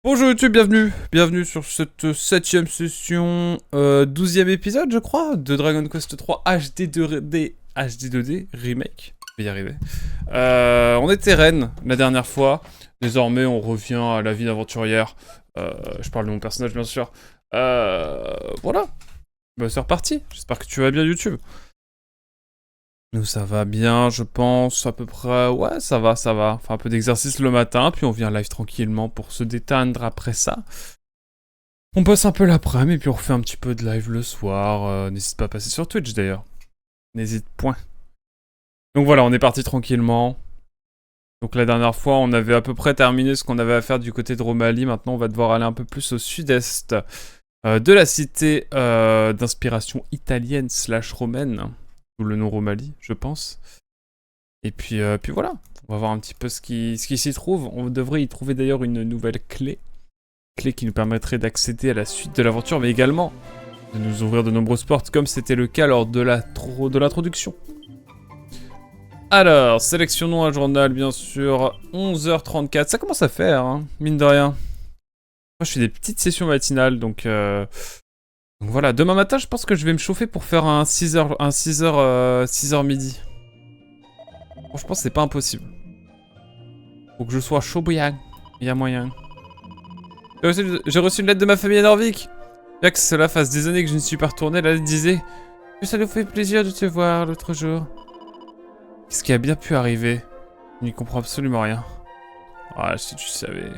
Bonjour YouTube, bienvenue sur cette 7ème session, 12ème épisode je crois, de Dragon Quest 3 HD2D Remake. Je vais y arriver. On était reine la dernière fois, désormais on revient à la vie d'aventurière. Je parle de mon personnage bien sûr. Voilà, bah, c'est reparti, j'espère que tu vas bien YouTube. Nous ça va bien, je pense, à peu près, ouais ça va. Enfin un peu d'exercice le matin, puis on vient live tranquillement pour se détendre après ça. On passe un peu l'après-midi, et puis on refait un petit peu de live le soir. N'hésite pas à passer sur Twitch d'ailleurs. N'hésite point. Donc voilà, on est parti tranquillement. Donc la dernière fois, on avait à peu près terminé ce qu'on avait à faire du côté de Romalie. Maintenant, on va devoir aller un peu plus au sud-est de la cité d'inspiration italienne / romaine. Sous le nom Romalie, je pense. Et puis voilà, on va voir un petit peu ce qui s'y trouve. On devrait y trouver d'ailleurs une nouvelle clé. Clé qui nous permettrait d'accéder à la suite de l'aventure, mais également de nous ouvrir de nombreuses portes, comme c'était le cas lors de l'introduction. Alors, sélectionnons un journal, bien sûr, 11h34. Ça commence à faire, hein, mine de rien. Moi, je fais des petites sessions matinales, donc voilà. Demain matin, je pense que je vais me chauffer pour faire un 6h midi. Franchement, c'est pas impossible. Faut que je sois chaud bouillant. Il y a moyen. J'ai reçu une lettre de ma famille à Norvik. Bien que cela fasse des années que je ne suis pas retourné, la lettre disait que ça nous fait plaisir de te voir l'autre jour. Qu'est-ce qui a bien pu arriver? Je n'y comprends absolument rien. Ah, si tu savais...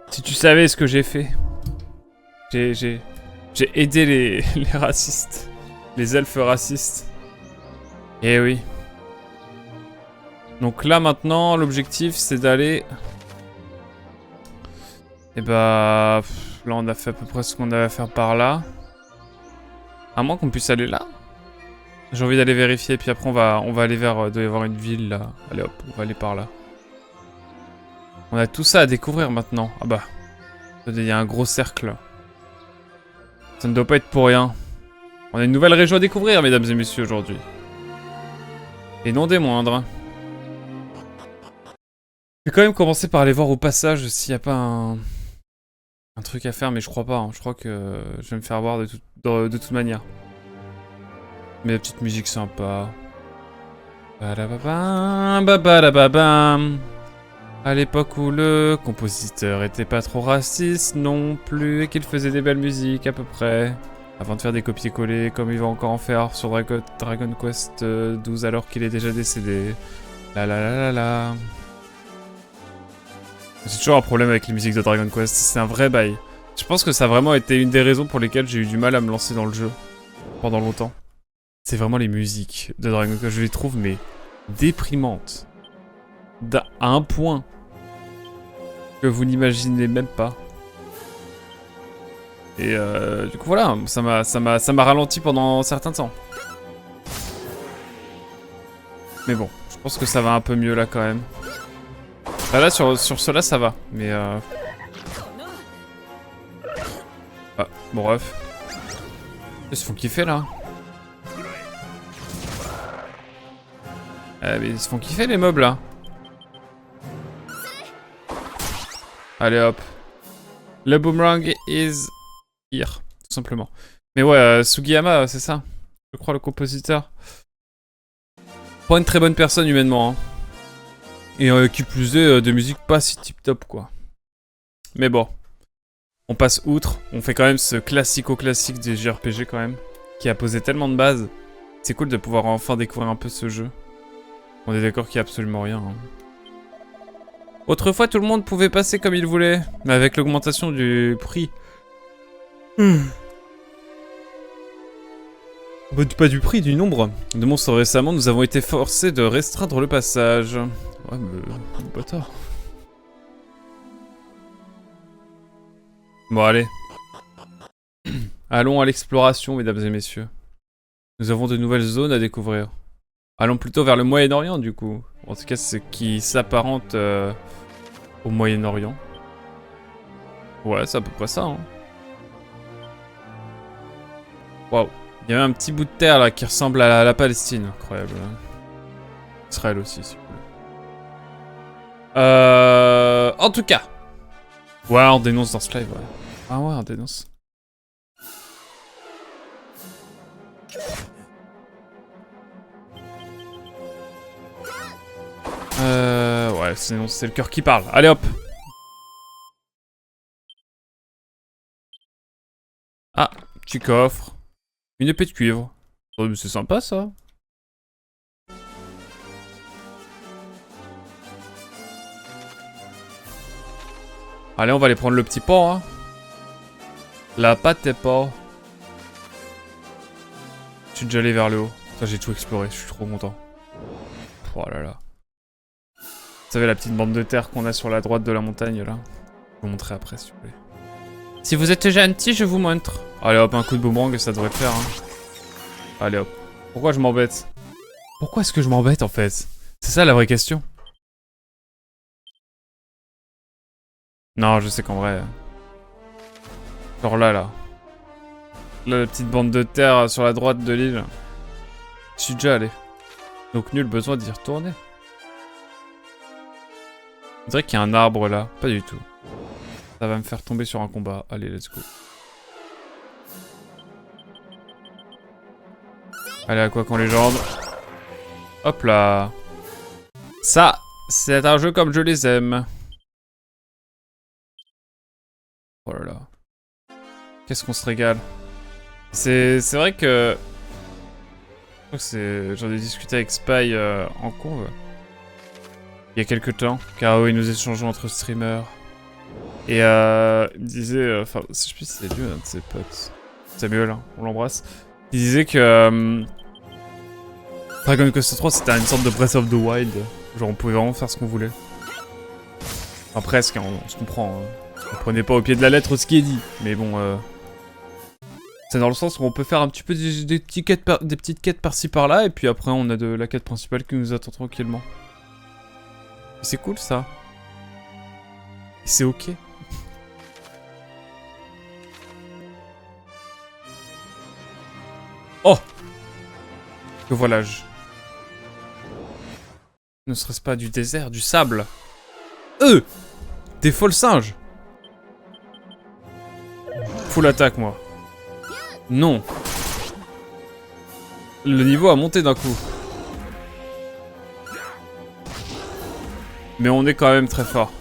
Si tu savais ce que j'ai fait. J'ai aidé les racistes. Les elfes racistes. Eh oui. Donc là, maintenant, l'objectif, c'est d'aller... Et bah... Là, on a fait à peu près ce qu'on avait à faire par là. À moins qu'on puisse aller là. J'ai envie d'aller vérifier, puis après on va aller vers... doit y avoir une ville, là. Allez hop, on va aller par là. On a tout ça à découvrir, maintenant. Ah bah. Il y a un gros cercle. Ça ne doit pas être pour rien. On a une nouvelle région à découvrir, mesdames et messieurs, aujourd'hui. Et non des moindres. Je vais quand même commencer par aller voir au passage s'il n'y a pas un truc à faire, mais je crois pas. Hein. Je crois que je vais me faire voir de toute manière. Mais la petite musique sympa. À l'époque où le compositeur était pas trop raciste non plus et qu'il faisait des belles musiques à peu près. Avant de faire des copier-coller comme il va encore en faire sur Dragon Quest 12 alors qu'il est déjà décédé. La la la la la. J'ai toujours un problème avec les musiques de Dragon Quest, c'est un vrai bail. Je pense que ça a vraiment été une des raisons pour lesquelles j'ai eu du mal à me lancer dans le jeu pendant longtemps. C'est vraiment les musiques de Dragon Quest, je les trouve mais déprimantes. À un point que vous n'imaginez même pas. Et du coup voilà, ça m'a ralenti pendant un certain temps. Mais bon, je pense que ça va un peu mieux là quand même. Ah, là sur cela ça va, mais Ah, bon bref. Ils se font kiffer là. Mais ils se font kiffer les mobs là. Allez hop. Le boomerang is here, tout simplement. Mais ouais, Sugiyama, c'est ça. Je crois le compositeur. Pas une très bonne personne humainement. Hein. Et qui plus est, de musique pas si tip top quoi. Mais bon. On passe outre. On fait quand même ce classico-classique des JRPG quand même. Qui a posé tellement de bases. C'est cool de pouvoir enfin découvrir un peu ce jeu. On est d'accord qu'il y a absolument rien. Hein. Autrefois, tout le monde pouvait passer comme il voulait. Mais avec l'augmentation du prix... Pas du prix, du nombre de monstres récemment, nous avons été forcés de restreindre le passage. Ouais, mais... bâtard. Bon, allez. Allons à l'exploration, mesdames et messieurs. Nous avons de nouvelles zones à découvrir. Allons plutôt vers le Moyen-Orient, du coup. En tout cas, ce qui s'apparente au Moyen-Orient. Ouais, c'est à peu près ça, hein. Waouh. Il y a même un petit bout de terre, là, qui ressemble à la Palestine. Incroyable. Israël aussi, si vous voulez. En tout cas. Ouais, on dénonce dans ce live, ouais. Ah ouais, on dénonce. Ouais, sinon c'est le cœur qui parle. Allez hop. Ah, petit coffre. Une épée de cuivre. Oh, mais c'est sympa ça. Allez, on va aller prendre le petit port, hein. La pâte est pas. Je suis déjà allé vers le haut. Ça, j'ai tout exploré, je suis trop content. Oh là là. Vous savez la petite bande de terre qu'on a sur la droite de la montagne là? Je vais vous montrer après s'il vous plaît. Si vous êtes gentil, je vous montre. Allez hop, un coup de boomerang et ça devrait le faire. Hein. Allez hop. Pourquoi je m'embête? Pourquoi est-ce que je m'embête en fait? C'est ça la vraie question. Non, je sais qu'en vrai... Genre là, là. Là, la petite bande de terre sur la droite de l'île. Je suis déjà allé. Donc nul besoin d'y retourner. On dirait qu'il y a un arbre là. Pas du tout. Ça va me faire tomber sur un combat. Allez, let's go. Allez, à quoi qu'on légende. Hop là. Ça, c'est un jeu comme je les aime. Oh là là. Qu'est-ce qu'on se régale. C'est vrai que... J'en ai discuté avec Spy en conv. Il y a quelques temps. Car oui, nous échangeons entre streamers. Et il me disait... Enfin, je sais plus si c'est lui, un de ses potes. Samuel, hein, on l'embrasse. Il disait que... Dragon Quest 3 c'était une sorte de Breath of the Wild. Genre on pouvait vraiment faire ce qu'on voulait. Enfin presque, hein, on se comprend. On prenait pas au pied de la lettre ce qui est dit. Mais bon... C'est dans le sens où on peut faire un petit peu des petites quêtes par-ci par-là, et puis après on a de la quête principale qui nous attend tranquillement. C'est cool ça. C'est ok. Oh! Que voilà-je. Ne serait-ce pas du désert, du sable? Des folles singes! Full attaque moi. Non. Le niveau a monté d'un coup. Mais on est quand même très fort.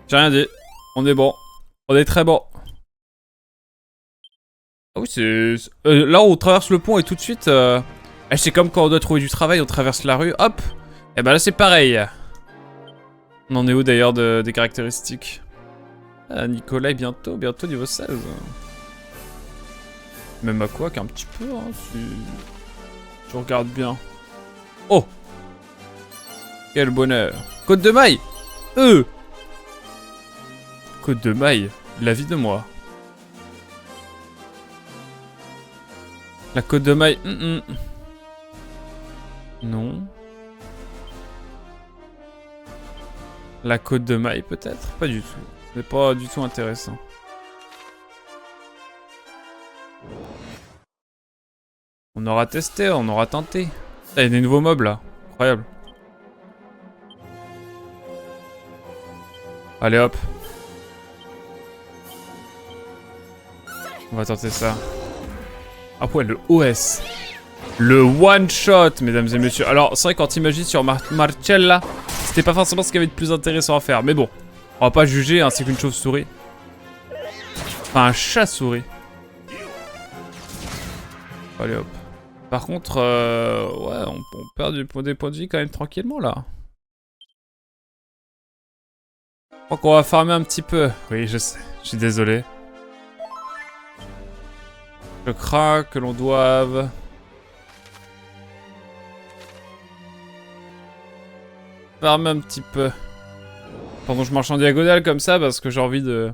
J'ai rien dit. On est bon. On est très bon. Ah oui, c'est... là, on traverse le pont et tout de suite... c'est comme quand on doit trouver du travail, on traverse la rue, hop. Et bah là, c'est pareil. On en est où d'ailleurs des caractéristiques? Ah, Nicolas, bientôt niveau 16. Même à quoi qu'un petit peu, hein, si tu regardes bien. Oh! Quel bonheur. Côte de maille! Côte de maille, la vie de moi. La côte de maille... Non. La côte de maille, peut-être? Pas du tout. C'est pas du tout intéressant. On aura testé, on aura tenté. Ah, il y a des nouveaux mobs là. Incroyable. Allez hop. On va tenter ça. Ah ouais, le OS. Le one shot, mesdames et messieurs. Alors, c'est vrai quand t'imagines sur Marcella, c'était pas forcément ce qu'il y avait de plus intéressant à faire. Mais bon, on va pas juger, hein, c'est qu'une chauve-souris. Enfin, un chat-souris. Allez hop. Par contre, ouais, on perd des points de vie quand même tranquillement là. Je crois qu'on va farmer un petit peu. Oui, je sais, je suis désolé. Je crains que l'on doive... farmer un petit peu. Pardon, je marche en diagonale comme ça parce que j'ai envie de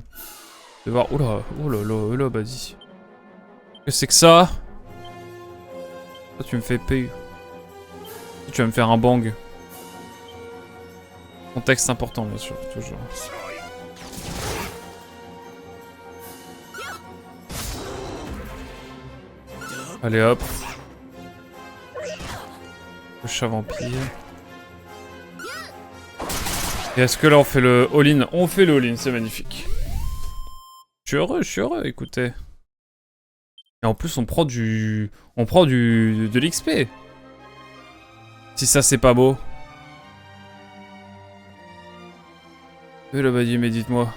voir... Oula, oh là, vas-y. Qu'est-ce que c'est que ça? Toi, tu me fais payer. Tu vas me faire un bang. Contexte important, bien sûr, toujours. Allez hop. Le chat vampire. Et est-ce que là on fait le all-in? On fait le all-in, c'est magnifique. Je suis heureux, écoutez. Et en plus on prend du... de l'XP. Si ça c'est pas beau. Le badi, mais dites-moi.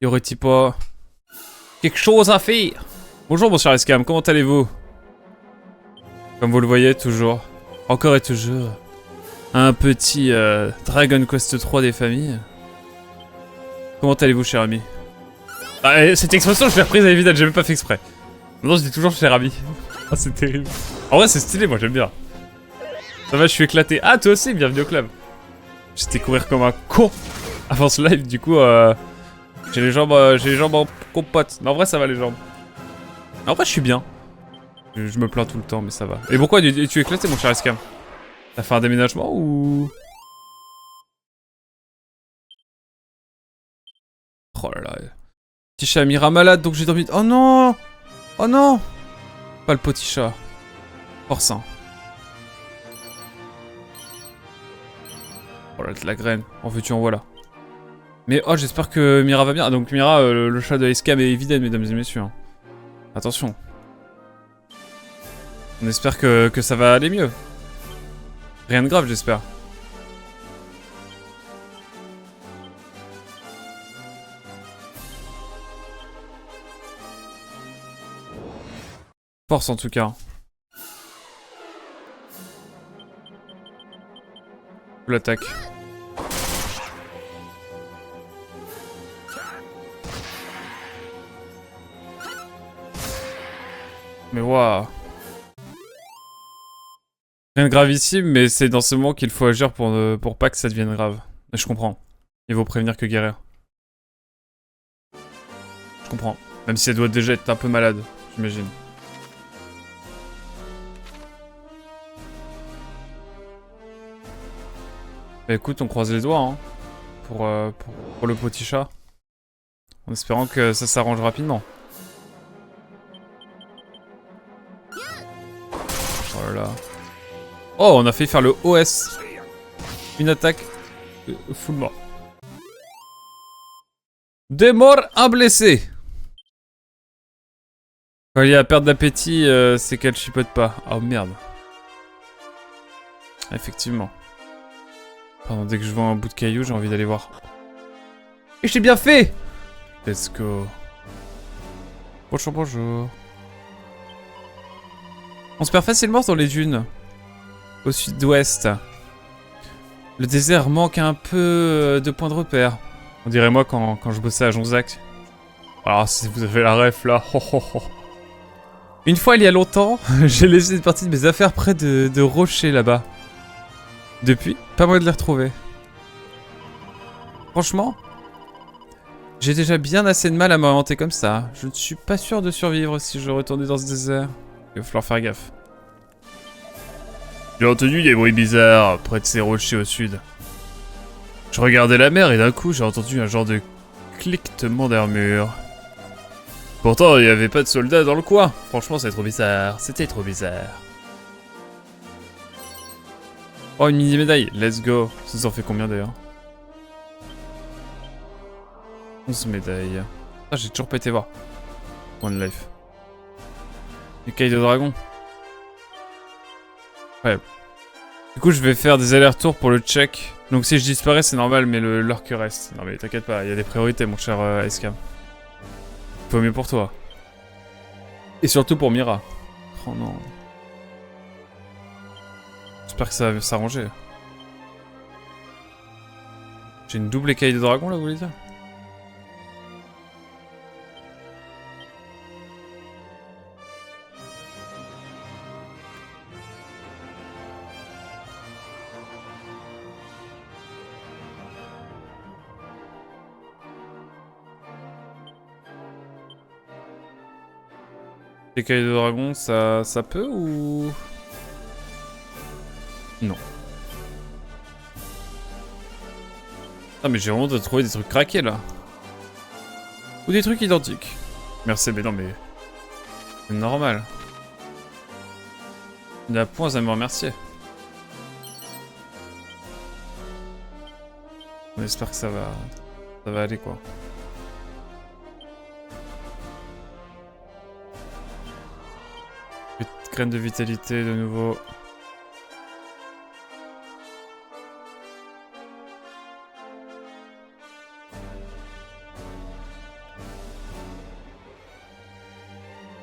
Y aurait-il pas... quelque chose à faire? Bonjour mon cher Escam, comment allez-vous? Comme vous le voyez, toujours. Encore et toujours. Un petit Dragon Quest 3 des familles. Comment allez-vous, cher ami? Ah, cette expression, je l'ai reprise à évidemment, j'ai même pas fait exprès. Non, je dis toujours cher ami. Ah, c'est terrible. En vrai, c'est stylé, moi j'aime bien. Ça va, je suis éclaté. Ah, toi aussi, bienvenue au club. J'étais courir comme un con avant ce live, du coup, j'ai les jambes en compote. Non, en vrai, ça va les jambes. En vrai, je suis bien. Je me plains tout le temps, mais ça va. Et pourquoi tu es éclaté, mon cher Escam? T'as fait un déménagement ou... Oh là là. Petit chat Mira malade, donc j'ai dormi... Oh non! Oh non! Pas le petit chat. Forçant. Oh là, de la graine. En veux-tu, en voilà. Mais oh, j'espère que Mira va bien. Ah, donc Mira, le chat de Escam est évident, mesdames et messieurs. Hein. Attention. On espère que ça va aller mieux. Rien de grave, j'espère. Force en tout cas. L'attaque. Mais waouh. Rien de gravissime, mais c'est dans ce moment qu'il faut agir pour pas que ça devienne grave. Et je comprends. Il vaut prévenir que guérir. Je comprends. Même si elle doit déjà être un peu malade, j'imagine. Bah écoute, on croise les doigts, hein. Pour le petit chat. En espérant que ça s'arrange rapidement. Oh là là. Oh, on a failli faire le OS. Une attaque. Full mort. Des morts, un blessé. Quand il y a perte d'appétit, c'est qu'elle chipote pas. Oh merde. Effectivement. Pardon, dès que je vois un bout de caillou, j'ai envie d'aller voir. Et j'ai bien fait! Let's go. Bonjour, bonjour. On se perd facilement dans les dunes. Au sud-ouest. Le désert manque un peu de points de repère. On dirait moi quand je bossais à Jonzac. Alors si vous avez la ref là. Ho, ho, ho. Une fois il y a longtemps, j'ai laissé une partie de mes affaires près de rochers là-bas. Depuis, pas moyen de les retrouver. Franchement, j'ai déjà bien assez de mal à m'orienter comme ça. Je ne suis pas sûr de survivre si je retournais dans ce désert. Il va falloir faire gaffe. J'ai entendu des bruits bizarres près de ces rochers au sud. Je regardais la mer et d'un coup j'ai entendu un genre de cliquetement d'armure. Pourtant il n'y avait pas de soldats dans le coin. Franchement c'est trop bizarre, c'était trop bizarre. Oh une mini médaille, let's go. Ça en fait combien d'ailleurs? 11 médailles. Ah j'ai toujours pas été voir. One life. Écaille de dragon. Ouais. Du coup je vais faire des allers-retours pour le check. Donc si je disparais c'est normal mais l'orque reste. Non mais t'inquiète pas, il y a des priorités mon cher Escam. Faut mieux pour toi. Et surtout pour Mira. Oh non. J'espère que ça va s'arranger. J'ai une double écaille de dragon là vous voulez dire? Écaille de dragon, ça peut ou... Non. Ah mais j'ai vraiment de trouver des trucs craqués là. Ou des trucs identiques. Merci, mais non mais... C'est normal. Il y a point à me remercier. On espère que ça va aller quoi. Petite graine de vitalité de nouveau.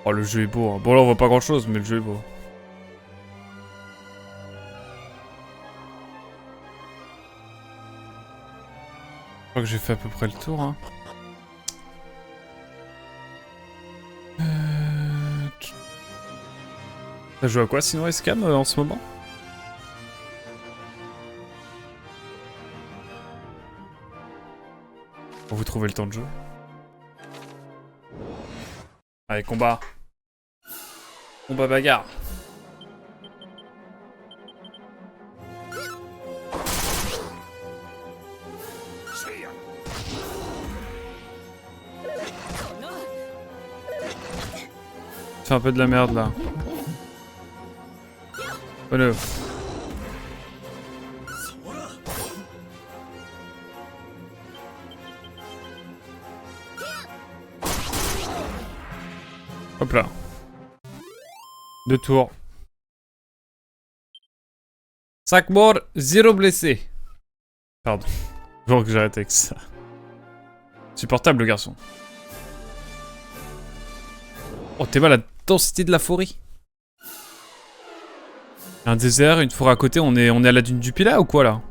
Oh, le jeu est beau. Hein. Bon, là, on voit pas grand chose, mais le jeu est beau. Je crois que j'ai fait à peu près le tour. Hein. Ça joue à quoi sinon, Escam, en ce moment? Pour vous trouver le temps de jouer. Allez, combat. Combat bagarre. Fais un peu de la merde là. Oh no. Hop là. 2 tours. 5 morts, 0 blessés. Pardon. Faut que j'arrête avec ça. Supportable le garçon. Oh, t'es mal la densité de la forêt. Un désert, une forêt à côté, on est à la dune du Pilat ou quoi là?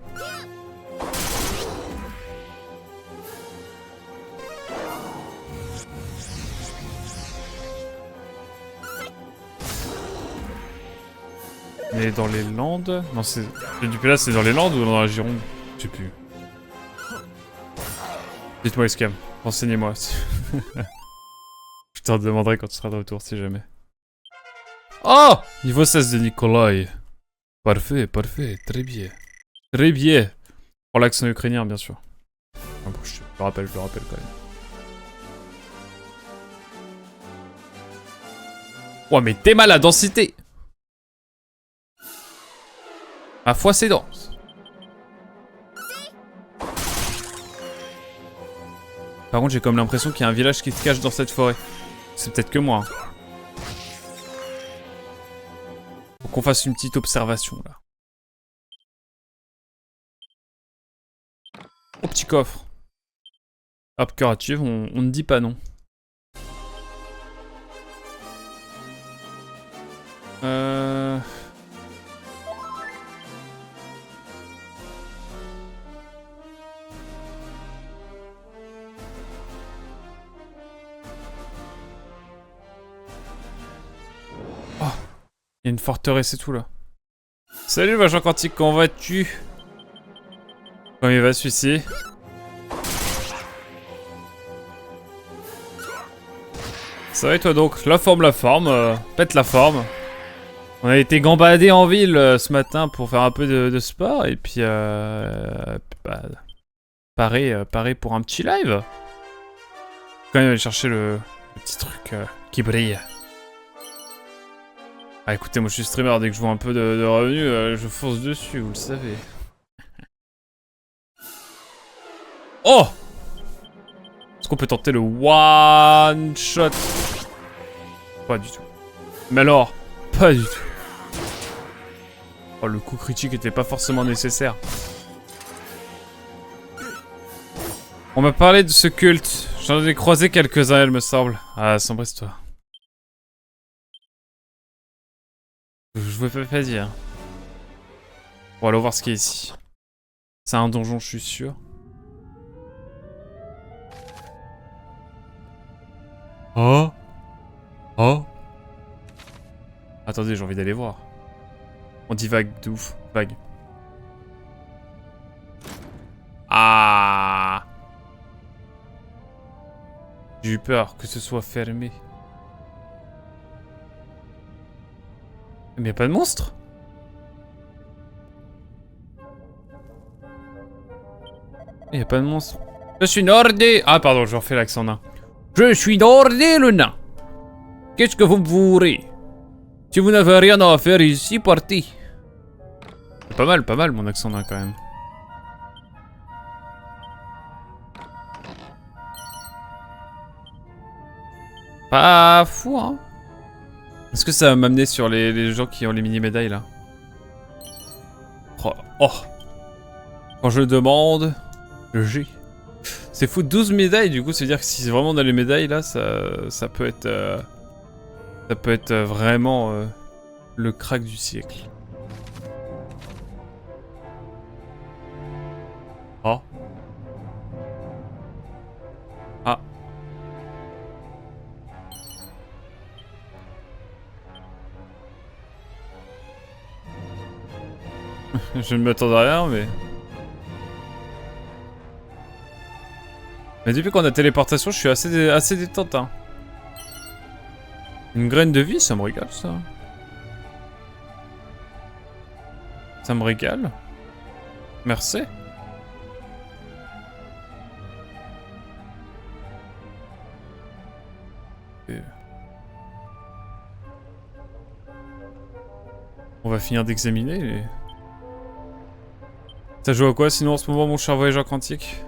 On est dans les Landes? Non, c'est... Le du Pilat, c'est dans les Landes ou dans la Gironde? Je sais plus. Dites-moi, Escam. Renseignez-moi. Je t'en demanderai quand tu seras de retour, si jamais. Oh! Niveau 16 de Nikolai. Parfait, parfait. Très bien. Très bien. Pour l'accent ukrainien, bien sûr. Ah bon, je le rappelle quand même. Oh, mais t'es mal à densité! Ma foi, c'est dense. Par contre, j'ai comme l'impression qu'il y a un village qui se cache dans cette forêt. C'est peut-être que moi. Hein. Faut qu'on fasse une petite observation, là. Oh, petit coffre. Hop, curative, on ne dit pas non. Il y a une forteresse et tout là. Salut Vagin Quantique, comment vas-tu? Comment il va celui-ci? Ça va et toi donc? La forme, pète la forme. On a été gambadé en ville ce matin pour faire un peu de sport et puis bah, pareil pour un petit live. Quand même aller chercher le petit truc qui brille. Ah écoutez, moi je suis streamer, dès que je vois un peu de revenus, je fonce dessus, vous le savez. Oh! Est-ce qu'on peut tenter le one shot? Pas du tout. Mais alors, pas du tout. Oh, le coup critique était pas forcément nécessaire. On m'a parlé de ce culte. J'en ai croisé quelques-uns, il me semble. Ah, sombresse-toi. Je vous fais pas dire. Bon, allons voir ce qu'il y a ici. C'est un donjon, je suis sûr. Oh! Oh! Attendez, j'ai envie d'aller voir. On dit vague de ouf. Vague. Ah! J'ai eu peur que ce soit fermé. Mais y'a pas de monstre? Y'a pas de monstre. Je suis nordé. Ah pardon, je refais l'accent nain. Je suis nordé le nain. Qu'est-ce que vous me voulez? Si vous n'avez rien à faire ici, partez. Pas mal mon accent nain quand même. Pas fou, hein. Est-ce que ça va m'amener sur les gens qui ont les mini-médailles, là? Oh, oh. Quand je demande, le G. C'est fou, 12 médailles, du coup, c'est dire que si vraiment on a les médailles, là, ça peut être... ça peut être vraiment le crack du siècle. Oh. Ah. Je ne m'attendais à rien, mais... Mais depuis qu'on a téléportation, je suis assez détente, hein. Une graine de vie, ça me régale, ça. Ça me régale. Merci. On va finir d'examiner les... T'as joué à quoi sinon en ce moment, mon cher voyageur quantique?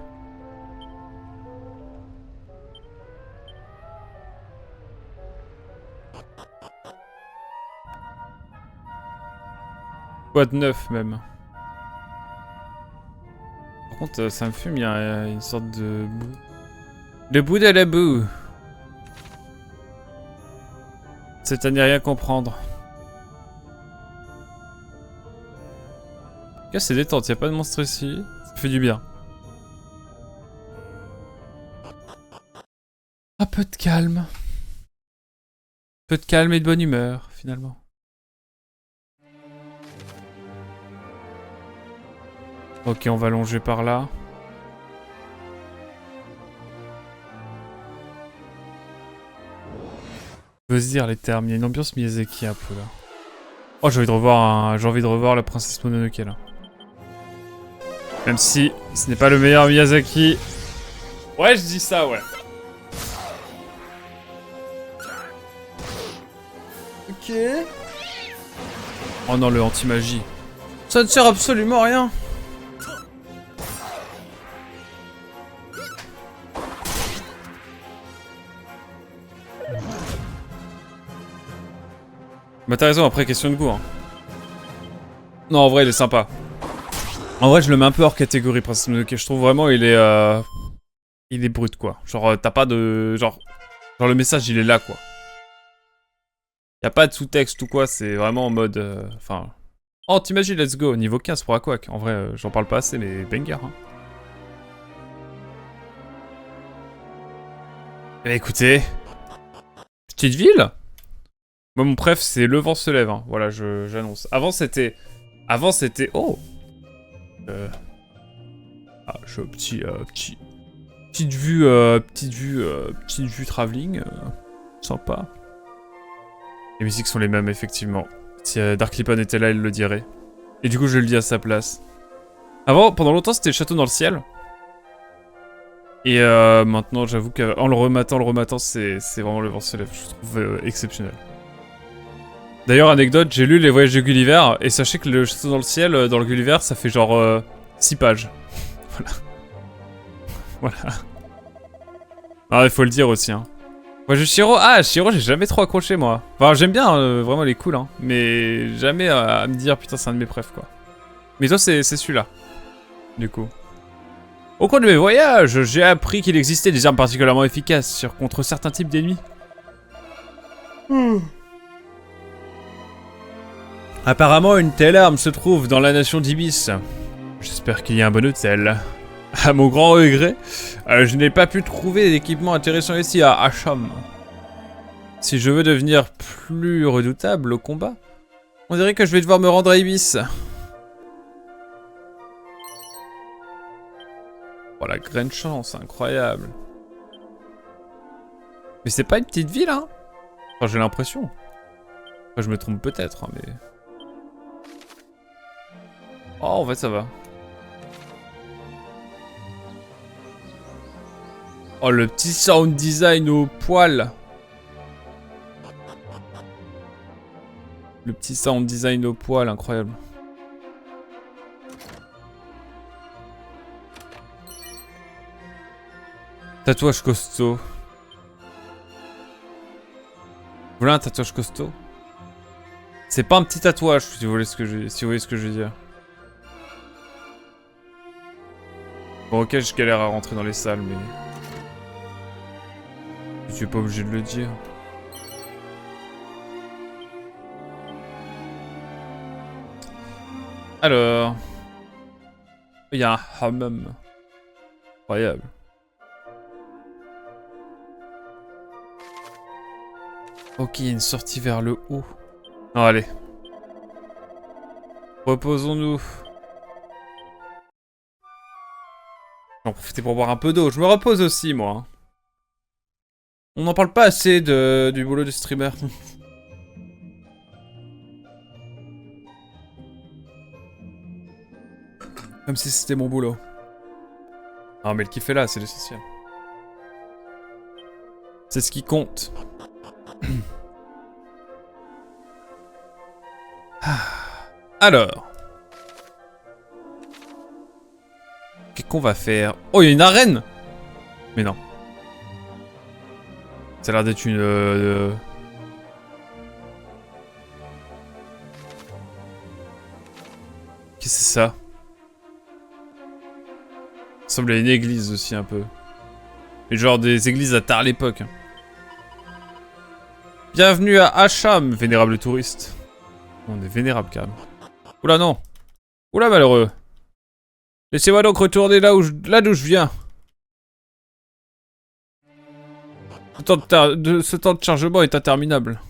Quoi de neuf, même? Par contre, ça me fume, il y a une sorte de boue. Le bout de la boue. C'est à n'y rien comprendre. En tout cas, c'est détente, y a pas de monstre ici. Ça fait du bien. Un peu de calme. Un peu de calme et de bonne humeur, finalement. Ok, on va longer par là. Je veux se dire les termes, il y a une ambiance Miyazaki un peu là. Oh, j'ai envie de revoir la princesse Mononoke là. Même si ce n'est pas le meilleur Miyazaki. Ouais, je dis ça, ouais. Ok. Oh non, le anti-magie. Ça ne sert absolument à rien. Bah t'as raison, après question de goût. Hein. Non, en vrai, il est sympa. En vrai, je le mets un peu hors catégorie, Princess Mononoke. Je trouve vraiment il est brut, quoi. Genre, t'as pas de... Genre, le message, il est là, quoi. Y a pas de sous-texte ou quoi, c'est vraiment en mode... Enfin... Oh, t'imagines, let's go, niveau 15 pour Aquac. En vrai, j'en parle pas assez, mais banger, hein. Eh écoutez... Petite ville. Moi, mon préf, c'est Le Vent se lève, hein. Voilà, j'annonce. Avant, c'était... Oh Ah, je suis au petite vue travelling. Sympa. Les musiques sont les mêmes, effectivement. Si Dark Lippon était là, il le dirait. Et du coup, je le dis à sa place. Avant, pendant longtemps, c'était le château dans le ciel. Et maintenant, j'avoue qu'en le rematant, c'est vraiment Le Vent se lève. Je trouve exceptionnel. D'ailleurs, anecdote, j'ai lu Les Voyages de Gulliver, et sachez que le château dans le ciel, dans le Gulliver, ça fait genre 6 pages. Voilà. Voilà. Ah, il faut le dire aussi, hein. Moi, Shiro, Shiro, j'ai jamais trop accroché, moi. Enfin, j'aime bien, vraiment, il est cool, hein. Mais jamais à me dire, putain, c'est un de mes préfs, quoi. Mais toi, c'est celui-là. Du coup. Au cours de mes voyages, j'ai appris qu'il existait des armes particulièrement efficaces contre certains types d'ennemis. Apparemment, une telle arme se trouve dans la nation d'Ibis. J'espère qu'il y a un bon hôtel. À mon grand regret, je n'ai pas pu trouver d'équipement intéressant ici à Asham. Si je veux devenir plus redoutable au combat, on dirait que je vais devoir me rendre à Ibis. Oh la graine chance, incroyable. Mais c'est pas une petite ville, hein? Enfin, j'ai l'impression. Enfin, je me trompe peut-être, hein, mais... Oh, en fait, ça va. Oh, le petit sound design au poil. Le petit sound design au poil, incroyable. Tatouage costaud. voulez un tatouage costaud? C'est pas un petit tatouage, si vous voyez ce que je veux dire. Bon, ok, je galère à rentrer dans les salles, mais... Je suis pas obligé de le dire. Alors... Il y a un hammam. Incroyable. Ok, il y a une sortie vers le haut. Non, allez. Reposons-nous. J'en profiter pour boire un peu d'eau. Je me repose aussi, moi. On n'en parle pas assez du boulot du streamer. Comme si c'était mon boulot. Ah, mais le kiff est là, c'est l'essentiel. C'est ce qui compte. Alors. Qu'est-ce qu'on va faire? Oh, il y a une arène! Mais non. Ça a l'air d'être une... Qu'est-ce que c'est ça? Ça ressemble à une église aussi un peu. Et genre des églises à tard l'époque. Bienvenue à Hacham, vénérable touriste. On est vénérable quand même. Oula non. Oula malheureux. Laissez-moi donc retourner là d'où je viens. Ce temps de chargement est interminable.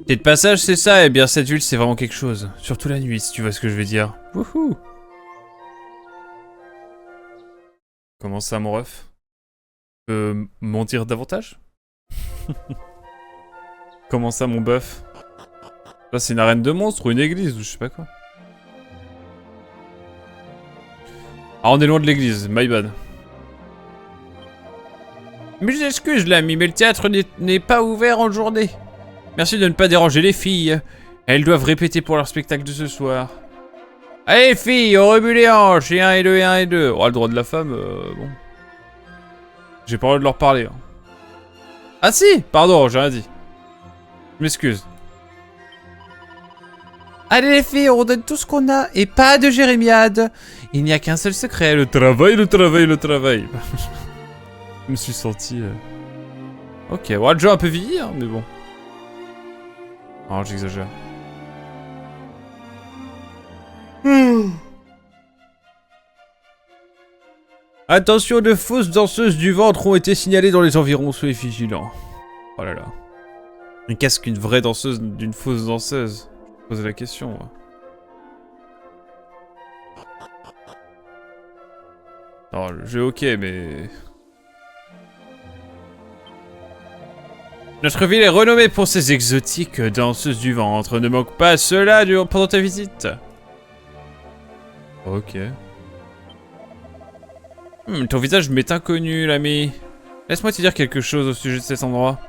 T'es de passage, c'est ça? Eh bien, cette ville, c'est vraiment quelque chose. Surtout la nuit, si tu vois ce que je veux dire. Wouhou! Comment ça, mon ref? Mentir davantage? Comment ça, mon bœuf? Là, c'est une arène de monstres ou une église ou je sais pas quoi. Ah, on est loin de l'église, my bad. Mais je m'excuse, l'ami, mais le théâtre n'est pas ouvert en journée. Merci de ne pas déranger les filles. Elles doivent répéter pour leur spectacle de ce soir. Allez, filles, au rebut les hanches, et 1 et 2 et 1 et 2. Oh, le droit de la femme, bon. J'ai pas le droit de leur parler. Hein. Ah si, pardon, j'ai rien dit. Je m'excuse. Allez les filles, on donne tout ce qu'on a et pas de jérémiade. Il n'y a qu'un seul secret, le travail, le travail, le travail. Je me suis senti... Ok, bon, le jeu a un peu vieilli, hein, mais bon. Oh, j'exagère. Attention, de fausses danseuses du ventre ont été signalées dans les environs, soyez vigilants. Oh là là. Mais qu'est-ce qu'une vraie danseuse d'une fausse danseuse? Je pose la question, moi. Non, le jeu ok, mais... Notre ville est renommée pour ses exotiques danseuses du ventre. Ne manque pas cela pendant ta visite. Ok. Ton visage m'est inconnu, l'ami. Laisse-moi te dire quelque chose au sujet de cet endroit.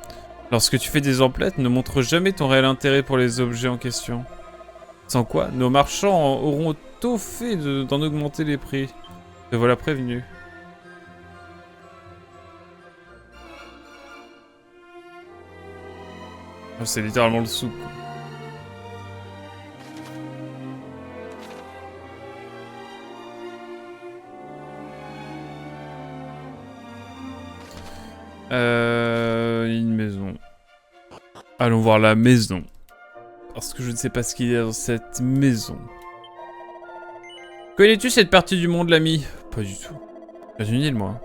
Lorsque tu fais des emplettes, ne montre jamais ton réel intérêt pour les objets en question. Sans quoi, nos marchands auront tôt fait d'en augmenter les prix. Te voilà prévenu. Oh, c'est littéralement le sou. Une maison. Allons voir la maison. Parce que je ne sais pas ce qu'il y a dans cette maison. Connais-tu cette partie du monde, l'ami? Pas du tout. Pas une île, moi.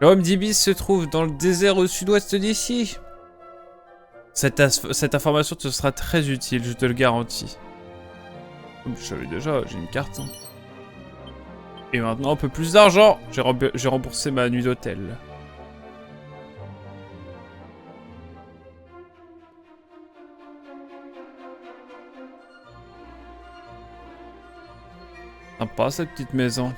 Le royaume d'Ibis se trouve dans le désert au sud-ouest d'ici. Cette information te sera très utile, je te le garantis. Comme je savais déjà, j'ai une carte. Hein. Et maintenant, un peu plus d'argent. J'ai remboursé ma nuit d'hôtel. Sympa cette petite maison.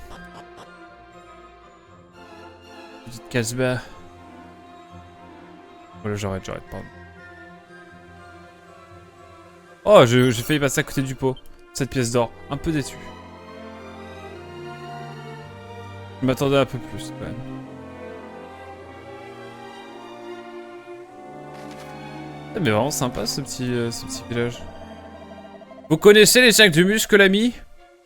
Petite casbah. Voilà, j'arrête, pardon. Oh, j'ai failli passer à côté du pot. Cette pièce d'or. Un peu déçu. Je m'attendais un peu plus quand même. Ah, mais vraiment sympa ce petit village. Vous connaissez les sacs du muscle, l'ami?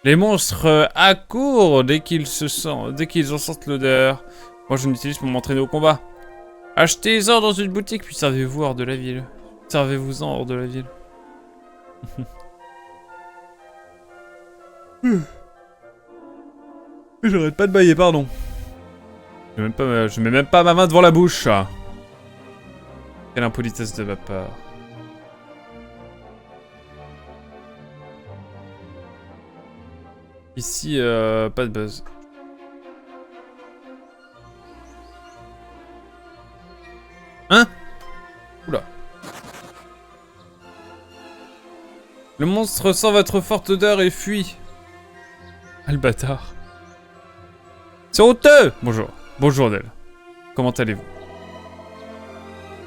Les monstres accourent dès qu'ils en sentent l'odeur. Moi je l'utilise pour m'entraîner au combat. Achetez-en dans une boutique puis servez-vous hors de la ville. Servez-vous-en hors de la ville. J'arrête pas de bailler, pardon. Je mets même pas ma main devant la bouche. Quelle impolitesse de ma part. Ici, pas de buzz. Hein? Oula. Le monstre sent votre forte odeur et fuit. Ah, le bâtard. C'est honteux! Bonjour. Bonjour, Nel. Comment allez-vous?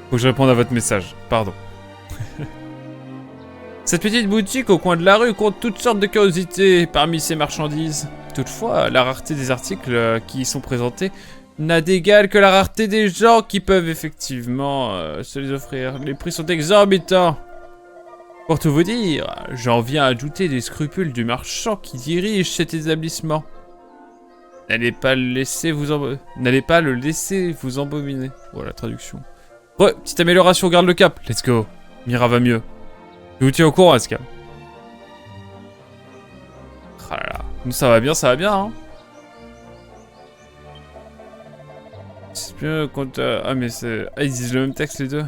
Faut que je réponde à votre message. Pardon. Cette petite boutique au coin de la rue compte toutes sortes de curiosités parmi ses marchandises. Toutefois, la rareté des articles qui y sont présentés n'a d'égal que la rareté des gens qui peuvent effectivement se les offrir. Les prix sont exorbitants. Pour tout vous dire, j'en viens à douter des scrupules du marchand qui dirige cet établissement. N'allez pas le laisser vous embobiner. Voilà, traduction. Ouais, petite amélioration, garde le cap. Let's go. Mira va mieux. Je vous tiens au courant, Ascam. Ah là là. Nous, ça va bien, hein. C'est bien quand... Ah, mais c'est... Ah, ils disent le même texte, les deux.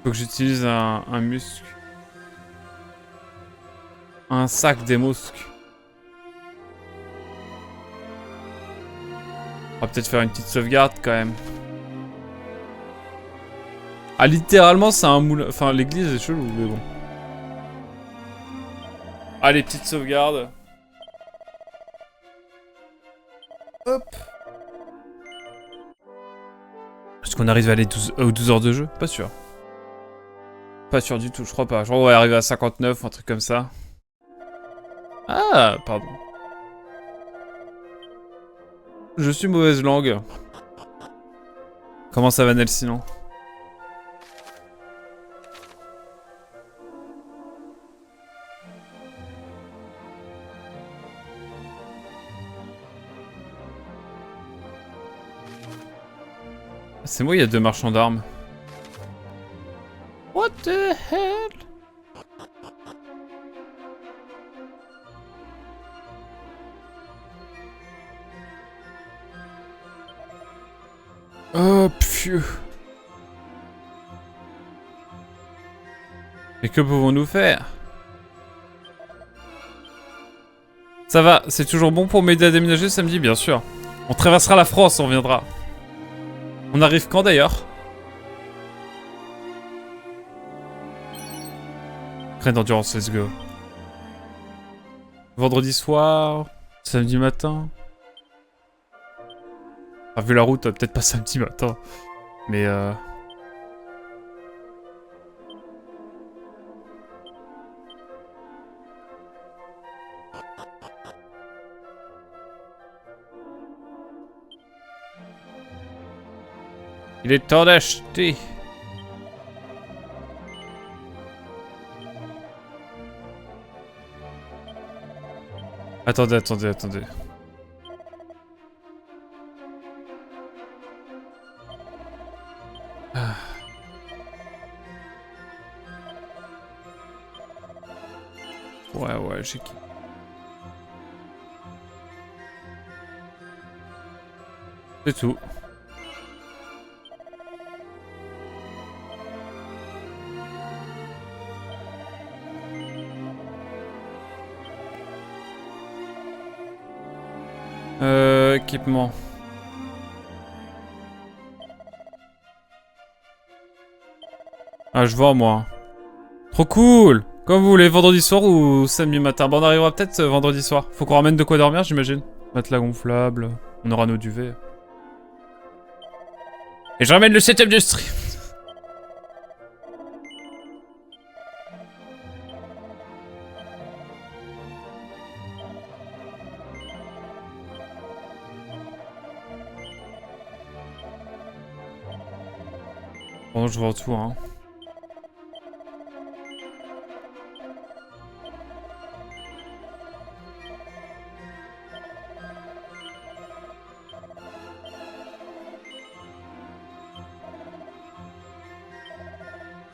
Faut que j'utilise un muscle. Un sac des muscles. On va peut-être faire une petite sauvegarde quand même. Ah, littéralement, c'est un moulin. Enfin, l'église est chelou, mais bon. Allez, petite sauvegarde. Hop. Est-ce qu'on arrive à aller aux 12 heures de jeu? Pas sûr. Pas sûr du tout, je crois pas. Genre, on va arriver à 59 ou un truc comme ça. Ah, pardon. Je suis mauvaise langue. Comment ça va, Nel, sinon? C'est moi, il y a deux marchands d'armes. What the hell? Oh, pfiou. Et que pouvons-nous faire? Ça va, c'est toujours bon pour m'aider à déménager samedi, bien sûr. On traversera la France, on reviendra. On arrive quand d'ailleurs? Train d'endurance, let's go. Vendredi soir, samedi matin. Ah, vu la route, peut-être pas samedi matin. Mais il est temps d'acheter. Attendez. Ah. Ouais, j'ai... C'est tout. Équipement. Ah, je vois, moi. Trop cool! Comme vous voulez, vendredi soir ou samedi matin? Bon, on arrivera peut-être vendredi soir. Faut qu'on ramène de quoi dormir, j'imagine. Matelas gonflable. On aura nos duvets. Et je ramène le setup du stream. Bon, je vois tout, hein.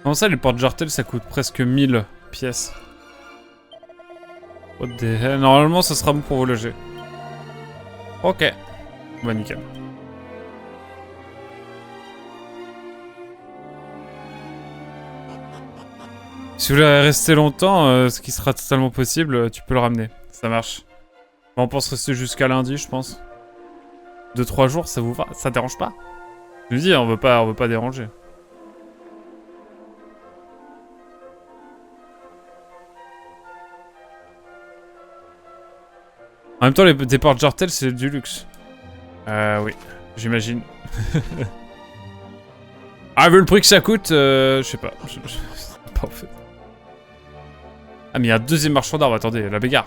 Comment ça, les portes jartelles, ça coûte presque 1000 pièces? What the hell? Normalement, ça sera bon pour vous loger. Ok. Bah, nickel. Si vous voulez rester longtemps, ce qui sera totalement possible, tu peux le ramener. Ça marche. Bon, on pense rester jusqu'à lundi, je pense. 2-3 jours, ça vous va? Ça dérange pas? Je vous dis, on veut pas déranger. En même temps, des portes jartelles, c'est du luxe. Oui, j'imagine. Ah, vu le prix que ça coûte, je sais pas. Je sais pas en fait. Ah, mais il y a un deuxième marchand d'armes, attendez, la bagarre.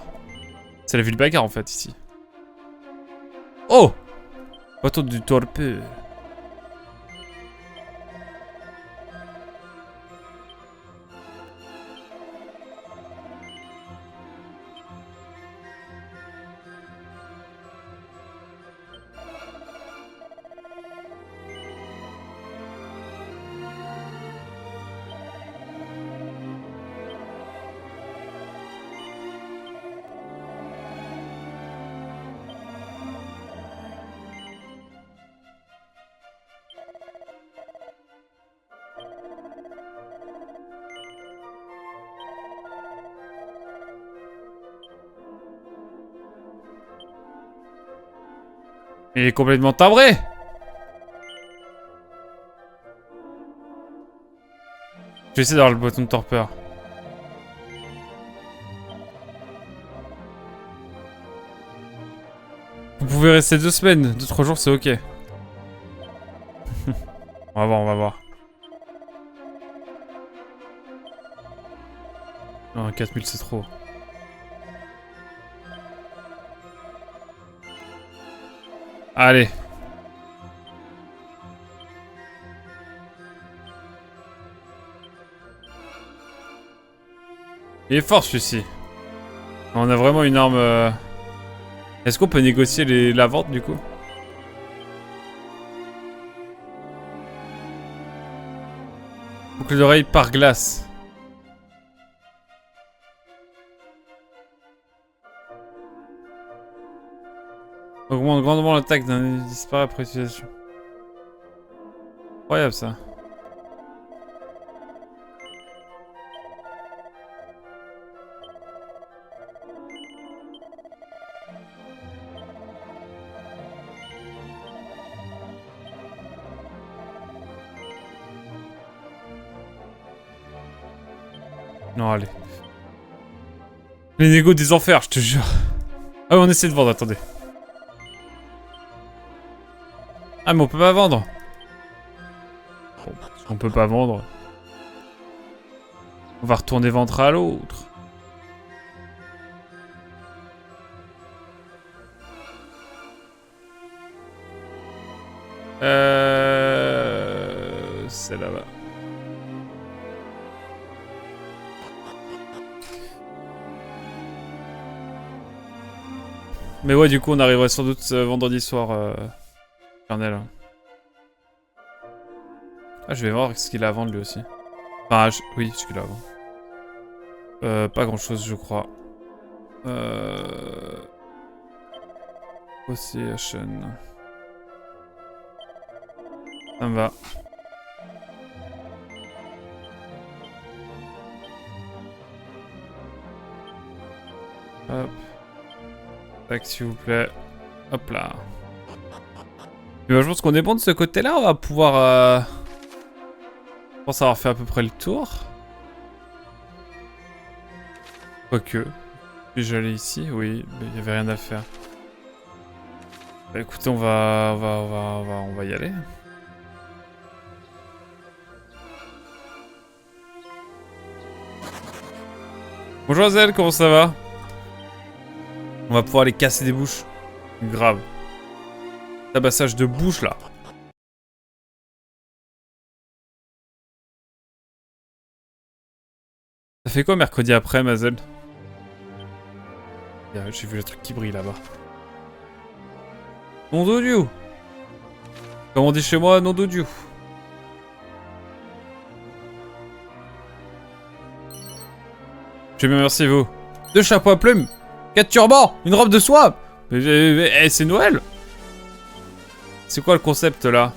C'est la ville bagarre en fait, ici. Oh! Bateau du torpeux. Il est complètement timbré! Je vais essayer d'avoir le bâton de torpeur. Vous pouvez rester 2 semaines, 2-3 jours, c'est ok. On va voir, on va voir. Non, 4000 c'est trop. Allez. Il est fort celui-ci. On a vraiment une arme... Est-ce qu'on peut négocier la vente du coup? Boucle d'oreille par glace. Augmente grandement l'attaque d'un ennemi disparaît après utilisation. Incroyable ça. Non, allez. Les négos des enfers, je te jure. Ah oui, on essaie de vendre, attendez. Ah, mais on peut pas vendre. Bon, on peut pas vendre. On va retourner vendre à l'autre. C'est là-bas. Mais ouais, du coup, on arriverait sans doute vendredi soir, Charnel. Ah, je vais voir ce qu'il a à vendre lui aussi. Enfin, oui, ce qu'il a à vendre. Pas grand-chose, je crois. Ocean. Ça me va. Hop. Tac, s'il vous plaît. Hop là. Mais bah, je pense qu'on est bon de ce côté-là. On va pouvoir... Je pense avoir fait à peu près le tour. Quoique. Puis j'allais ici, oui, mais il n'y avait rien à faire. Bah écoutez, on va y aller. Bonjour Azel, comment ça va? On va pouvoir les casser des bouches. Grave. Tabassage de bouche là. Ça fait quoi mercredi après, Mazel? J'ai vu le truc qui brille là-bas. Nom de Dieu. Comme on dit chez moi, nom de Dieu. Je vais bien, merci vous. 2 chapeaux à plumes, 4 turbans, une robe de soie. Mais c'est Noël. C'est quoi le concept là?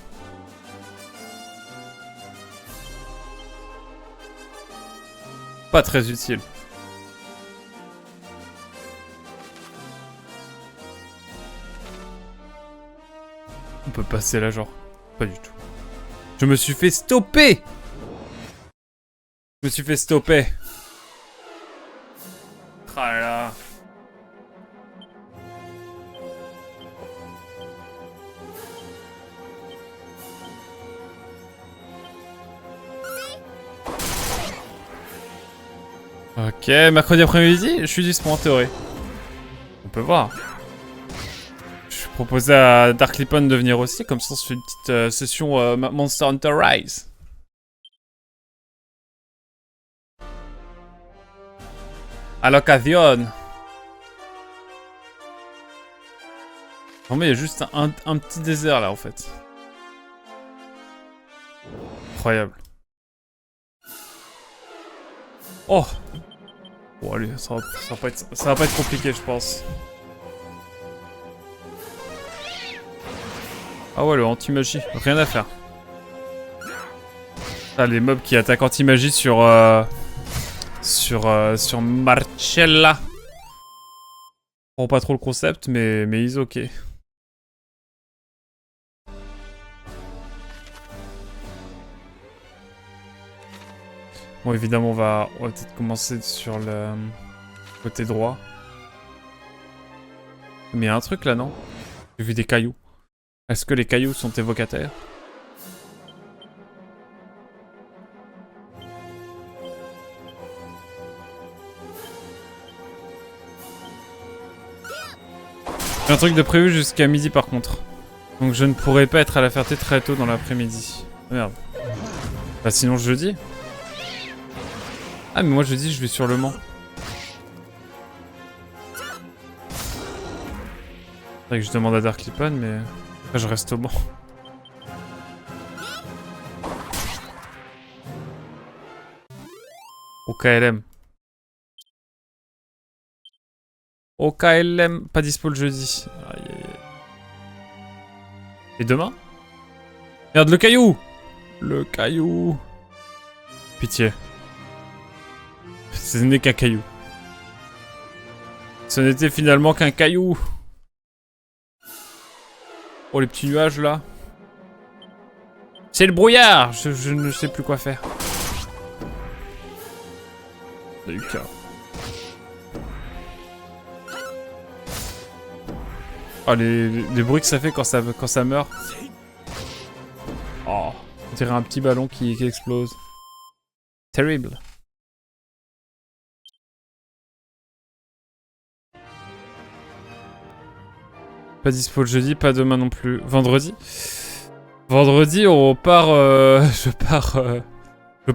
Pas très utile. On peut passer là, genre. Pas du tout. Je me suis fait stopper. Je me suis fait stopper. Ah là là. Ok, mercredi après-midi, je suis dispo en théorie. On peut voir. Je proposais à Dark Lipon de venir aussi, comme ça on se fait une petite session Monster Hunter Rise. À l'occasion. Vraiment, il y a juste un petit désert là en fait. Incroyable. Oh! Bon allez, ça va pas être compliqué je pense. Ah ouais, le anti-magie, rien à faire. Ah, les mobs qui attaquent anti-magie sur Marcella. Bon, pas trop le concept, mais ils ok. Bon, évidemment, on va peut-être commencer sur le côté droit. Mais il y a un truc là, non? J'ai vu des cailloux. Est-ce que les cailloux sont évocataires? J'ai un truc de prévu jusqu'à midi par contre. Donc je ne pourrai pas être à la Ferté très tôt dans l'après-midi. Merde. Bah sinon jeudi. Ah mais moi jeudi je vais sur Le Mans. Faudrait que je demande à Dark Lipon mais... Après je reste au Mans. Au KLM. Au KLM, pas dispo le jeudi. Aïe aïe aïe. Et demain? Merde, le caillou! Le caillou! Pitié. Ce n'est qu'un caillou. Ce n'était finalement qu'un caillou. Oh, les petits nuages là. C'est le brouillard! Je ne sais plus quoi faire. Lucas. Oh, les bruits que ça fait quand ça meurt. Oh, on dirait un petit ballon qui explose. Terrible. Pas dispo le jeudi, pas demain non plus. Vendredi? Vendredi, on part... je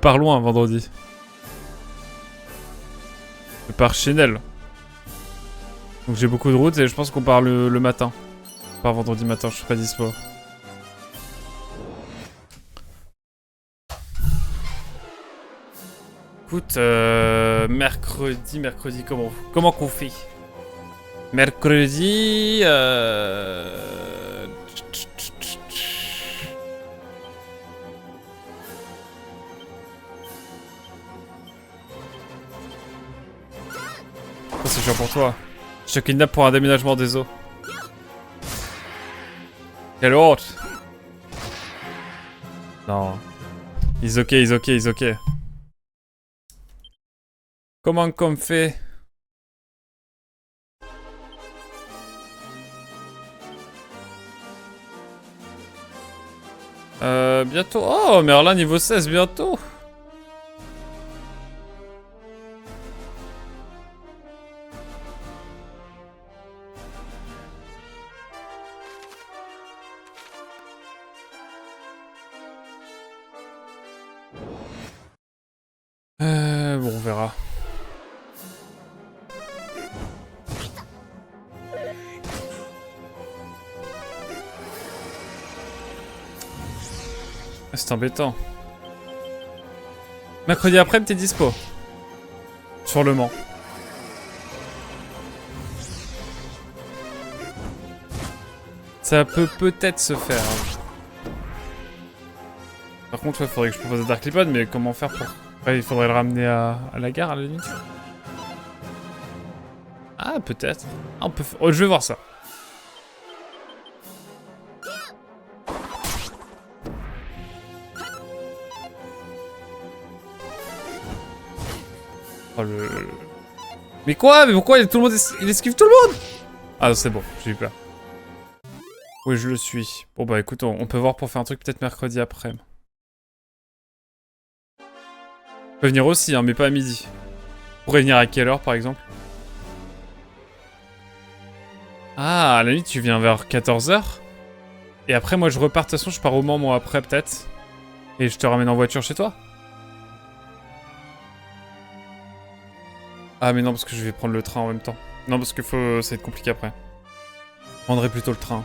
pars loin, vendredi. Je pars chez Nel. Donc j'ai beaucoup de routes et je pense qu'on part le matin. On part vendredi matin, je suis pas dispo. Écoute, mercredi comment qu'on fait? Mercredi, c'est chiant pour toi. Je te kidnappe pour un déménagement des eaux. Quelle honte! Non. Ils ok. Comment qu'on fait? Bientôt. Oh, Merlin niveau 16 bientôt. Ah, c'est embêtant. Mercredi après, t'es dispo. Sur le Mans. Ça peut peut-être se faire. Par contre, il faudrait que je propose à Darklipod, mais comment faire pour... Ouais, il faudrait le ramener à la gare, à la limite. Ah, peut-être. Ah, on peut... Oh, je vais voir ça. Oh, Mais quoi? Mais pourquoi tout le monde... Il esquive tout le monde? Ah, c'est bon, j'ai eu peur. Oui, je le suis. Bon, bah écoute, on peut voir pour faire un truc peut-être mercredi après. On peut venir aussi, hein, mais pas à midi. On pourrait venir à quelle heure, par exemple? Ah, à la limite, tu viens vers 14 h. Et après, moi, je repars. De toute façon, je pars au Mans, moi, après, peut-être. Et je te ramène en voiture chez toi. Ah, mais non, parce que je vais prendre le train en même temps. Non, parce que ça va être compliqué après. Je prendrai plutôt le train.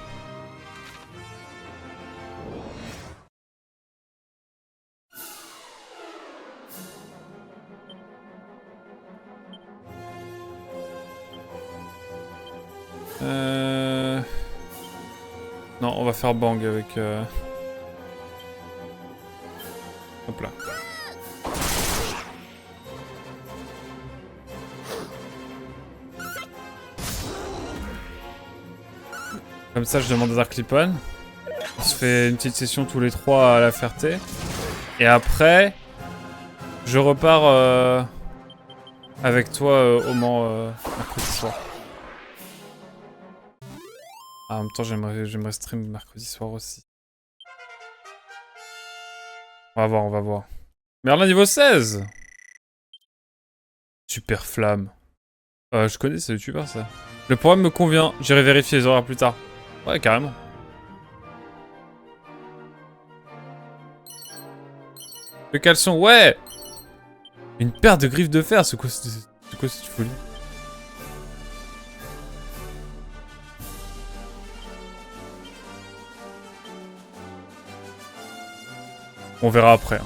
Non, on va faire bang avec... Hop là. Comme ça, je demande à Darklipon. On se fait une petite session tous les trois à la Ferté. Et après, je repars avec toi au Mans mercredi soir. Ah, en même temps, j'aimerais stream mercredi soir aussi. On va voir, on va voir. Merlin niveau 16! Super flamme. Je connais ce youtubeur ça. Le programme me convient, j'irai vérifier les horaires plus tard. Ouais, carrément. Le caleçon, ouais! Une paire de griffes de fer, c'est quoi cette folie? On verra après. Hein.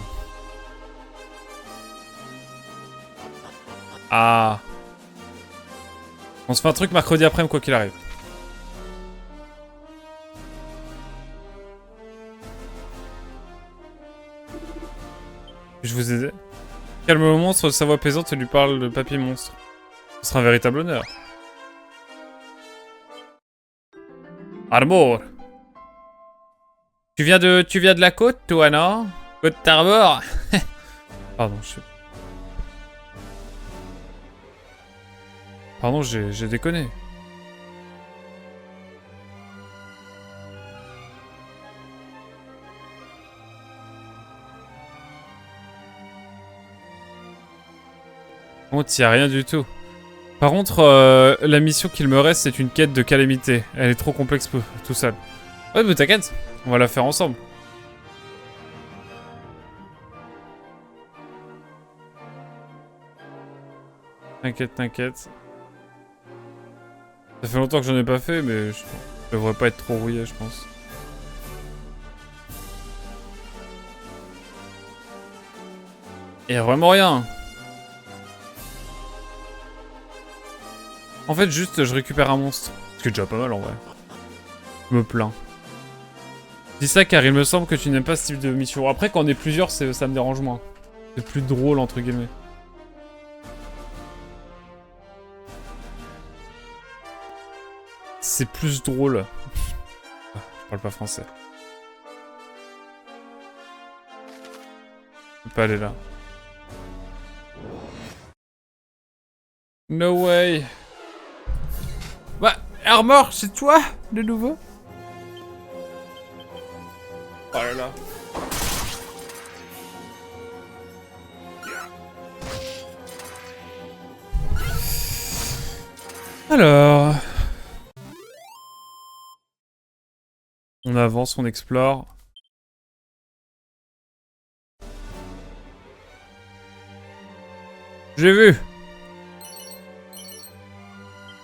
Ah. On se fait un truc mercredi après, quoi qu'il arrive. Je vous aider. Calme le monstre, sa voix plaisante lui parle de papy monstre. Ce sera un véritable honneur. Arbor. Tu viens de la côte, toi, non? Côte d'Arbor. Pardon, Pardon, j'ai déconné. On tient rien du tout. Par contre, la mission qu'il me reste, c'est une quête de calamité. Elle est trop complexe tout seul. Ouais, mais t'inquiète, on va la faire ensemble. T'inquiète, t'inquiète. Ça fait longtemps que j'en ai pas fait, mais je devrais pas être trop rouillé, je pense. Y'a vraiment rien. En fait, juste, je récupère un monstre. Ce qui est déjà pas mal, en vrai. Je me plains. Je dis ça car il me semble que tu n'aimes pas ce type de mission. Après, quand on est plusieurs, ça me dérange moins. C'est plus drôle, entre guillemets. C'est plus drôle. Je parle pas français. Je peux pas aller là. No way. Bah, Armor, c'est toi, de nouveau? Oh là là. Alors... On avance, on explore. J'ai vu.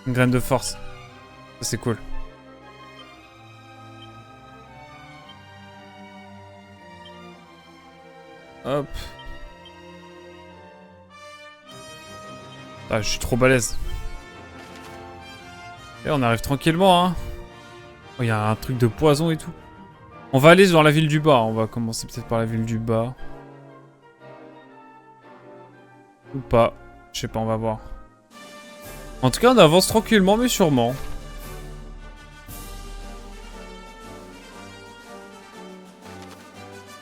Une graine de force. Ça, c'est cool. Hop. Ah, je suis trop balèze. Et on arrive tranquillement, hein. Oh, il y a un truc de poison et tout. On va aller dans la ville du bas. On va commencer peut-être par la ville du bas. Ou pas. Je sais pas, on va voir. En tout cas, on avance tranquillement, mais sûrement.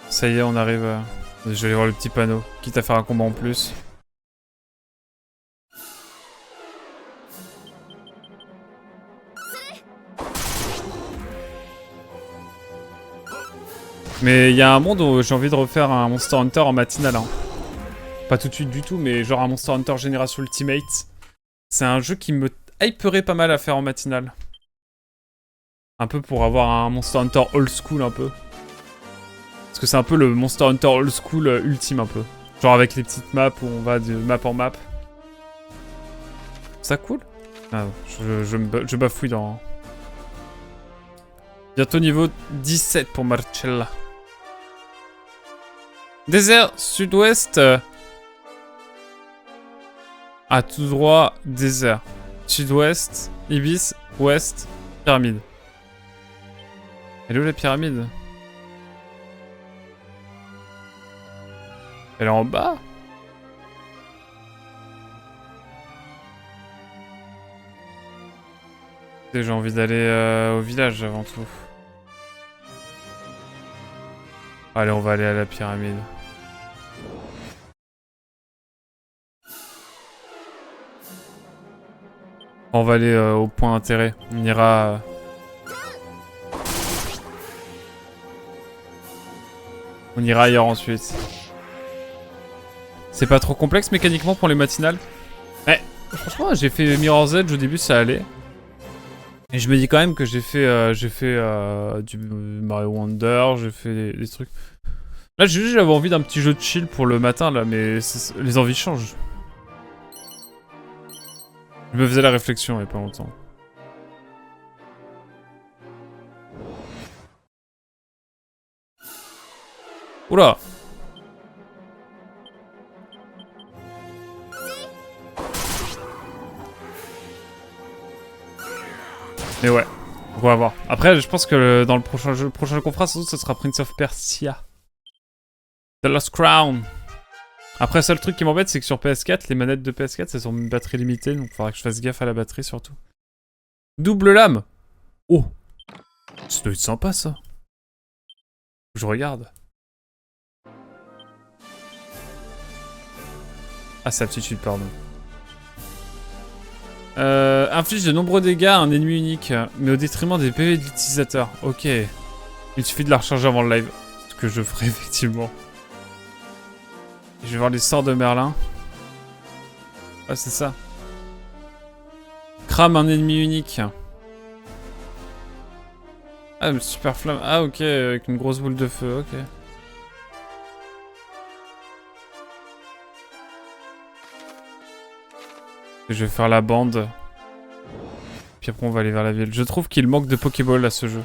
Ça y est, on arrive. Je vais aller voir le petit panneau. Quitte à faire un combat en plus. Mais il y a un monde où j'ai envie de refaire un Monster Hunter en matinale. Hein. Pas tout de suite du tout, mais genre un Monster Hunter Génération Ultimate. C'est un jeu qui me hyperait pas mal à faire en matinale. Un peu pour avoir un Monster Hunter old school un peu. Parce que c'est un peu le Monster Hunter old school ultime un peu. Genre avec les petites maps où on va de map en map. Ça cool? Ah, je bafouille dans... Bientôt niveau 17 pour Marcella. Désert sud-ouest. Ah, tout droit, désert. Sud-ouest, Ibis, ouest, pyramide. Elle est où la pyramide? Elle est en bas? J'ai envie d'aller au village avant tout. Allez, on va aller à la pyramide. On va aller au point d'intérêt. On ira... On ira ailleurs ensuite. C'est pas trop complexe mécaniquement pour les matinales? Ouais, franchement, j'ai fait Mirror's Edge au début, ça allait. Et je me dis quand même que j'ai fait du Mario Wonder, j'ai fait des trucs. Là, j'avais envie d'un petit jeu de chill pour le matin, là, mais les envies changent. Je me faisais la réflexion il y a pas longtemps. Oula! Mais ouais, on va voir. Après, je pense que dans le prochain jeu qu'on fera, ça sera Prince of Persia. The Lost Crown. Après, le seul truc qui m'embête, c'est que sur PS4, les manettes de PS4, elles ont une batterie limitée, donc il faudra que je fasse gaffe à la batterie surtout. Double lame! Oh! Ça doit être sympa, ça. Je regarde. Ah, c'est aptitude, pardon. Inflige de nombreux dégâts à un ennemi unique, mais au détriment des PV de l'utilisateur. Ok. Il suffit de la recharger avant le live. Ce que je ferai effectivement. Je vais voir les sorts de Merlin. Ah, c'est ça. Crame un ennemi unique. Ah, le super flamme. Ah, ok, avec une grosse boule de feu, ok. Je vais faire la bande. Puis après, on va aller vers la ville. Je trouve qu'il manque de Pokéball à ce jeu.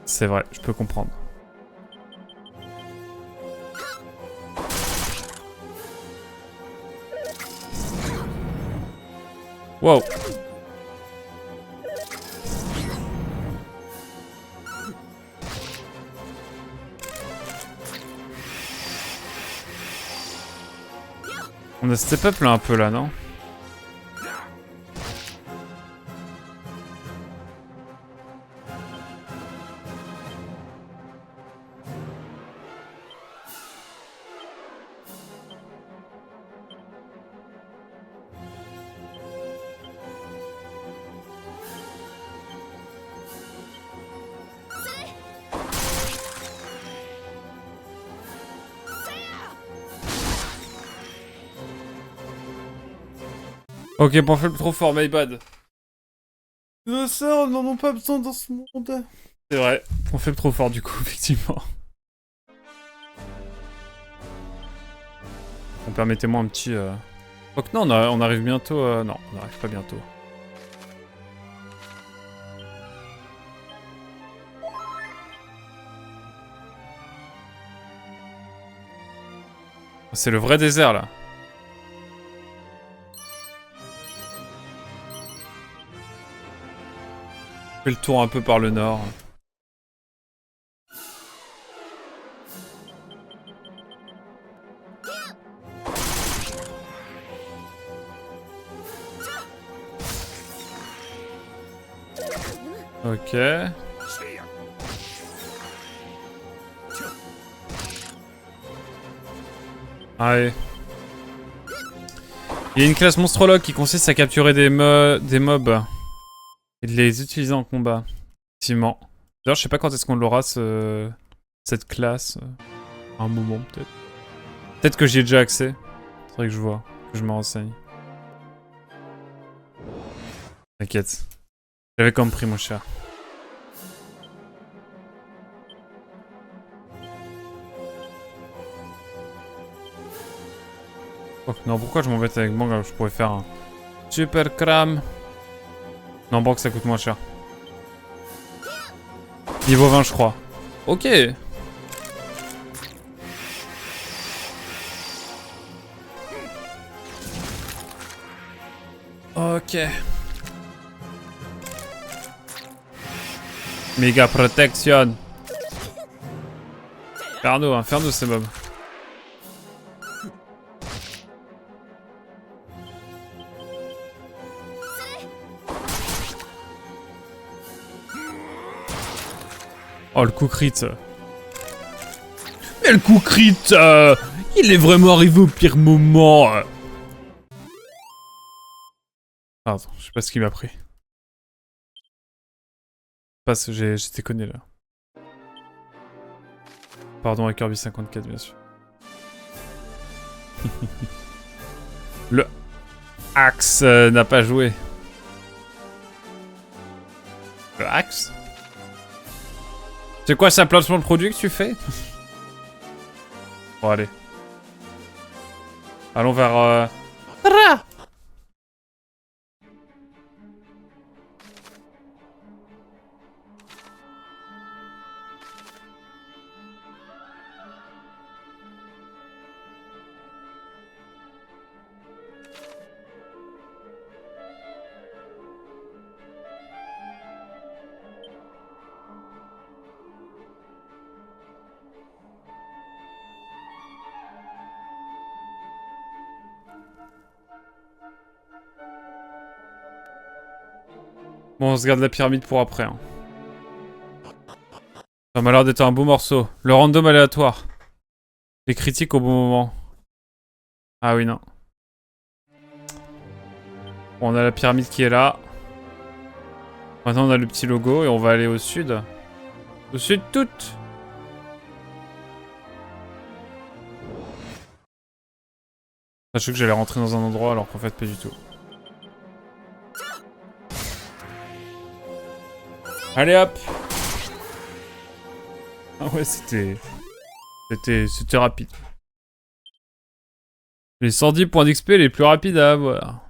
C'est vrai, je peux comprendre. Wow. On a step up là un peu là, non? Ok, pour faire trop fort, my bad. Nos sœurs n'en ont pas besoin dans ce monde. C'est vrai, on fait trop fort du coup, effectivement. Bon, permettez-moi un petit... Oh que non, on arrive bientôt... Non, on n'arrive pas bientôt. C'est le vrai désert, là. Je fais le tour un peu par le nord. Ok. Allez. Il y a une classe monstrologue qui consiste à capturer des mobs et de les utiliser en combat. Effectivement. D'ailleurs, je sais pas quand est-ce qu'on l'aura cette classe. À un moment, peut-être. Peut-être que j'y ai déjà accès. Faudrait que je vois, que je me renseigne. T'inquiète. J'avais compris, mon cher. Oh, non, pourquoi je m'embête avec Bang alors que je pourrais faire un super cram. Non, Bang, ça coûte moins cher. Niveau 20, je crois. Ok. Ok. Méga protection. Inferno, c'est mob. Oh, le coup crit. Mais le coup crit, il est vraiment arrivé au pire moment. Pardon, je sais pas ce qu'il m'a pris. J'étais connu là. Pardon à Kirby 54, bien sûr. Le Axe n'a pas joué. Le Axe? C'est quoi, ça placement de produit que tu fais? Bon, allez. Allons vers... Bon, on se garde la pyramide pour après. Hein. Ça m'a l'air d'être un beau morceau. Le random aléatoire. Les critiques au bon moment. Ah oui, non. Bon, on a la pyramide qui est là. Maintenant, on a le petit logo et on va aller au sud. Au sud, tout. Je sais que j'allais rentrer dans un endroit alors qu'en fait, pas du tout. Allez hop! Ah ouais, c'était rapide. Les 110 points d'XP les plus rapides à avoir.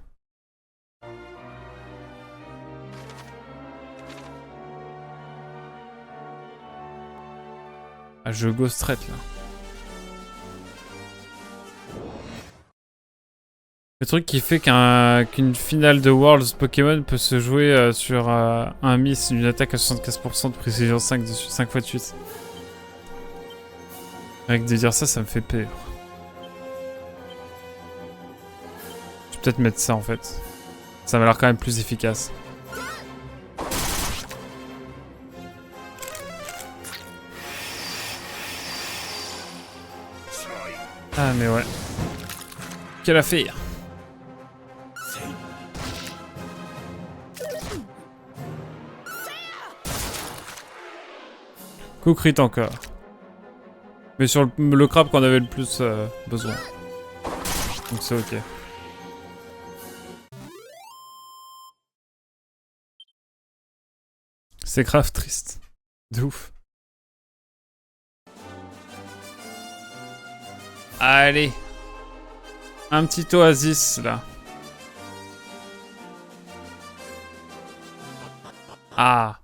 Ah, je go straight là. Le truc qui fait qu'une finale de Worlds Pokémon peut se jouer sur un miss, une attaque à 75% de précision 5 fois de suite. Avec de dire ça, ça me fait peur. Je vais peut-être mettre ça en fait. Ça m'a l'air quand même plus efficace. Ah mais ouais. Quelle affaire! Coup crit encore. Mais sur le crabe qu'on avait le plus besoin. Donc c'est ok. C'est grave triste. De ouf. Allez. Un petit oasis là. Ah.